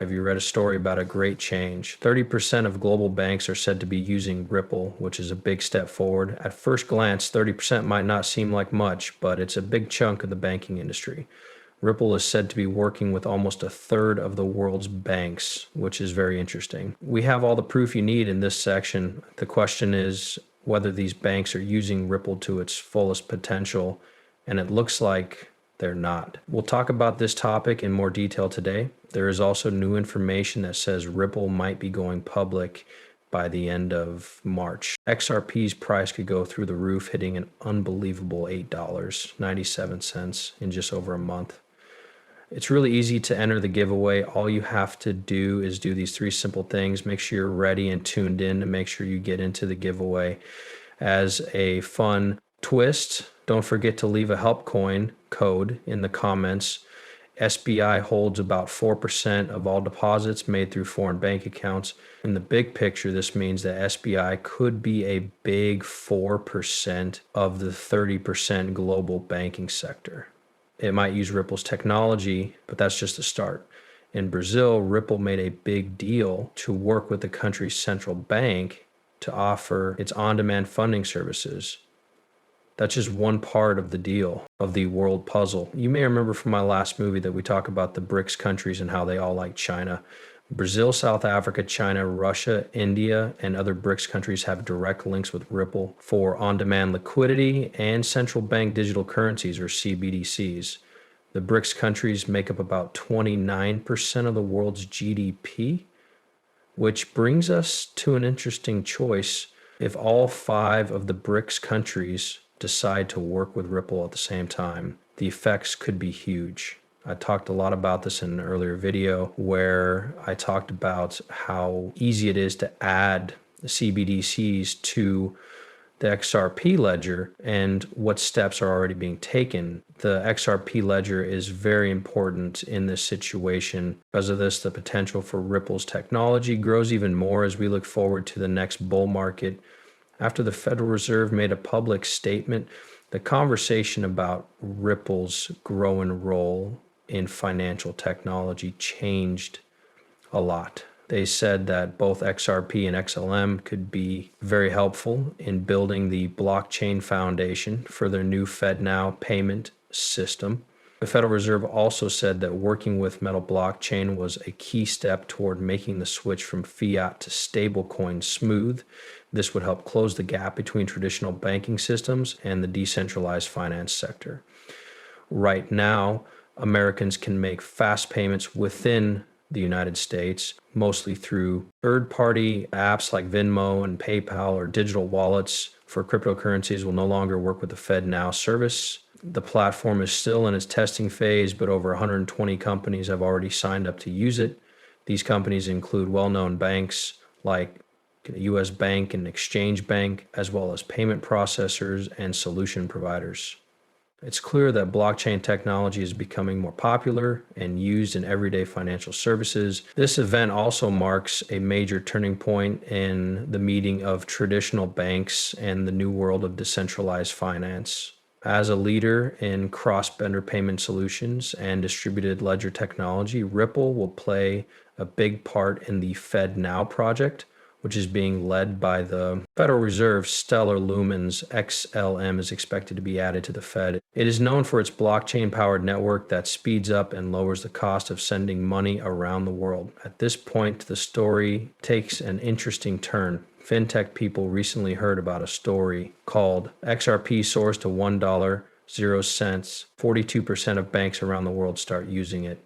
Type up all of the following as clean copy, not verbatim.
Have you read a story about a great change? 30% of global banks are said to be using Ripple, which is a big step forward. At first glance, 30% might not seem like much, but it's a big chunk of the banking industry. Ripple is said to be working with almost a third of the world's banks, which is very interesting. We have all the proof you need in this section. The question is whether these banks are using Ripple to its fullest potential, and it looks like they're not. We'll talk about this topic in more detail today. There is also new information that says Ripple might be going public by the end of March. XRP's price could go through the roof, hitting an unbelievable $8.97 in just over a month. It's really easy to enter the giveaway. All you have to do is do these 3 simple things. Make sure you're ready and tuned in to make sure you get into the giveaway. As a fun twist, don't forget to leave a help coin code in the comments. SBI holds about 4% of all deposits made through foreign bank accounts. In the big picture, this means that SBI could be a big 4% of the 30% global banking sector. It might use Ripple's technology, but that's just the start. In Brazil, Ripple made a big deal to work with the country's central bank to offer its on-demand funding services. That's just one part of the deal, of the world puzzle. You may remember from my last movie that we talk about the BRICS countries and how they all like China. Brazil, South Africa, China, Russia, India, and other BRICS countries have direct links with Ripple for on-demand liquidity and central bank digital currencies, or CBDCs. The BRICS countries make up about 29% of the world's GDP, which brings us to an interesting choice. If all 5 of the BRICS countries decide to work with Ripple at the same time, the effects could be huge. I talked a lot about this in an earlier video where I talked about how easy it is to add CBDCs to the XRP ledger and what steps are already being taken. The XRP ledger is very important in this situation. Because of this, the potential for Ripple's technology grows even more as we look forward to the next bull market. After the Federal Reserve made a public statement, the conversation about Ripple's growing role in financial technology changed a lot. They said that both XRP and XLM could be very helpful in building the blockchain foundation for their new FedNow payment system. The Federal Reserve also said that working with Metal Blockchain was a key step toward making the switch from fiat to stablecoin smooth. This would help close the gap between traditional banking systems and the decentralized finance sector. Right now, Americans can make fast payments within the United States, mostly through third-party apps like Venmo and PayPal, or digital wallets for cryptocurrencies will no longer work with the FedNow service. The platform is still in its testing phase, but over 120 companies have already signed up to use it. These companies include well-known banks like US Bank and Exchange Bank, as well as payment processors and solution providers. It's clear that blockchain technology is becoming more popular and used in everyday financial services. This event also marks a major turning point in the meeting of traditional banks and the new world of decentralized finance. As a leader in cross-border payment solutions and distributed ledger technology, Ripple will play a big part in the FedNow project, which is being led by the Federal Reserve. Stellar Lumens XLM is expected to be added to the Fed. It is known for its blockchain-powered network that speeds up and lowers the cost of sending money around the world. At this point, the story takes an interesting turn. Fintech people recently heard about a story called XRP soars to $1.00. 42% of banks around the world start using it.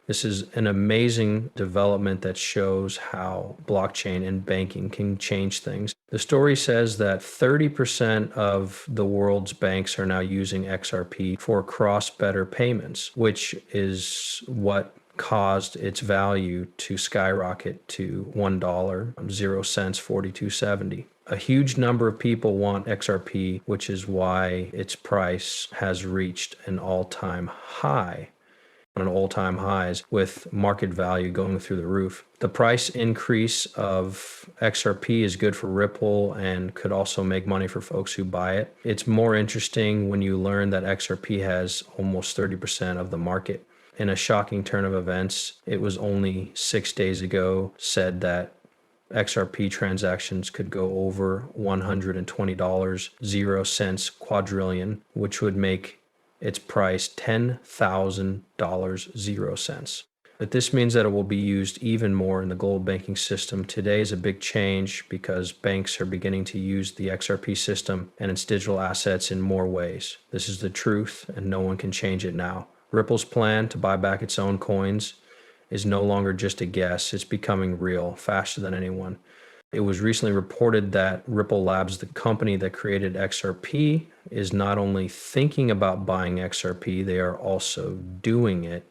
This is an amazing development that shows how blockchain and banking can change things. The story says that 30% of the world's banks are now using XRP for cross-border payments, which is what caused its value to skyrocket to $1.00, 42.70. A huge number of people want XRP, which is why its price has reached an all-time high. On all-time highs, with market value going through the roof. The price increase of XRP is good for Ripple and could also make money for folks who buy it. It's more interesting when you learn that XRP has almost 30% of the market. in a shocking turn of events, it was only 6 days ago said that XRP transactions could go over $120, 0 cents quadrillion, which would make its price $10,000, 0 cents. But this means that it will be used even more in the global banking system. Today is a big change because banks are beginning to use the XRP system and its digital assets in more ways. This is the truth, and no one can change it now. Ripple's plan to buy back its own coins is no longer just a guess. It's becoming real faster than anyone. It was recently reported that Ripple Labs, the company that created XRP, is not only thinking about buying XRP, they are also doing it.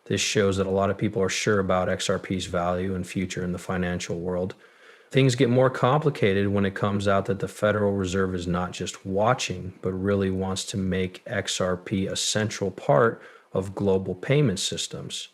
This shows that a lot of people are sure about XRP's value and future in the financial world. Things get more complicated when it comes out that the Federal Reserve is not just watching, but really wants to make XRP a central part of global payment systems.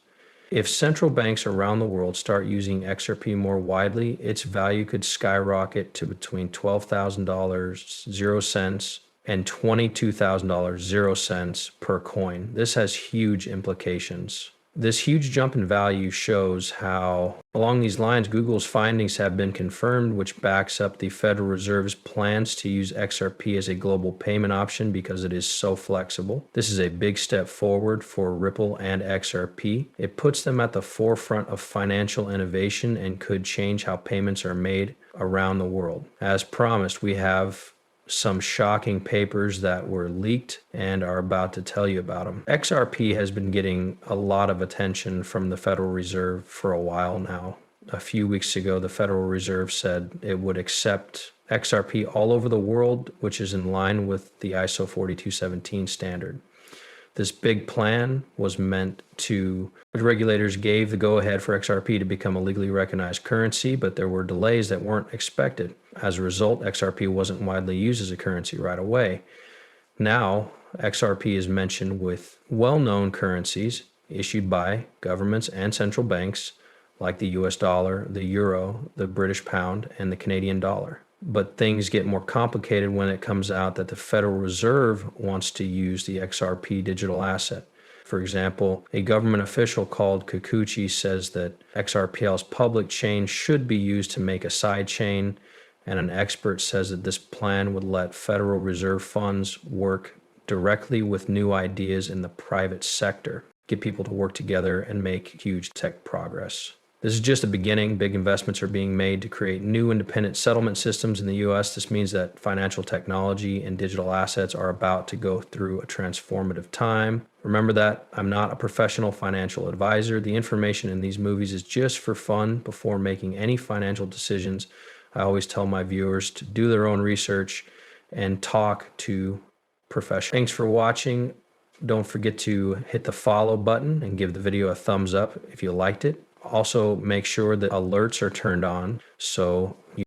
If central banks around the world start using XRP more widely, its value could skyrocket to between $12,000, 0 cents, and $22,000, 0 cents per coin. This has huge implications. This huge jump in value shows how, along these lines, Google's findings have been confirmed, which backs up the Federal Reserve's plans to use XRP as a global payment option because it is so flexible. This is a big step forward for Ripple and XRP. It puts them at the forefront of financial innovation and could change how payments are made around the world. As promised, we have some shocking papers that were leaked and are about to tell you about them. XRP has been getting a lot of attention from the Federal Reserve for a while now. A few weeks ago, the Federal Reserve said it would accept XRP all over the world, which is in line with the ISO 4217 standard. This big plan was meant to, regulators gave the go-ahead for XRP to become a legally recognized currency, but there were delays that weren't expected. As a result, XRP wasn't widely used as a currency right away. Now, XRP is mentioned with well-known currencies issued by governments and central banks like the US dollar, the euro, the British pound, and the Canadian dollar. But things get more complicated when it comes out that the Federal Reserve wants to use the XRP digital asset. For example, a government official called Kikuchi says that XRPL's public chain should be used to make a side chain, and an expert says that this plan would let Federal Reserve funds work directly with new ideas in the private sector, get people to work together and make huge tech progress. This is just a beginning. Big investments are being made to create new independent settlement systems in the US. This means that financial technology and digital assets are about to go through a transformative time. Remember that I'm not a professional financial advisor. The information in these movies is just for fun. Before making any financial decisions, I always tell my viewers to do their own research and talk to professionals. Thanks for watching. Don't forget to hit the follow button and give the video a thumbs up if you liked it. Also, make sure that alerts are turned on so you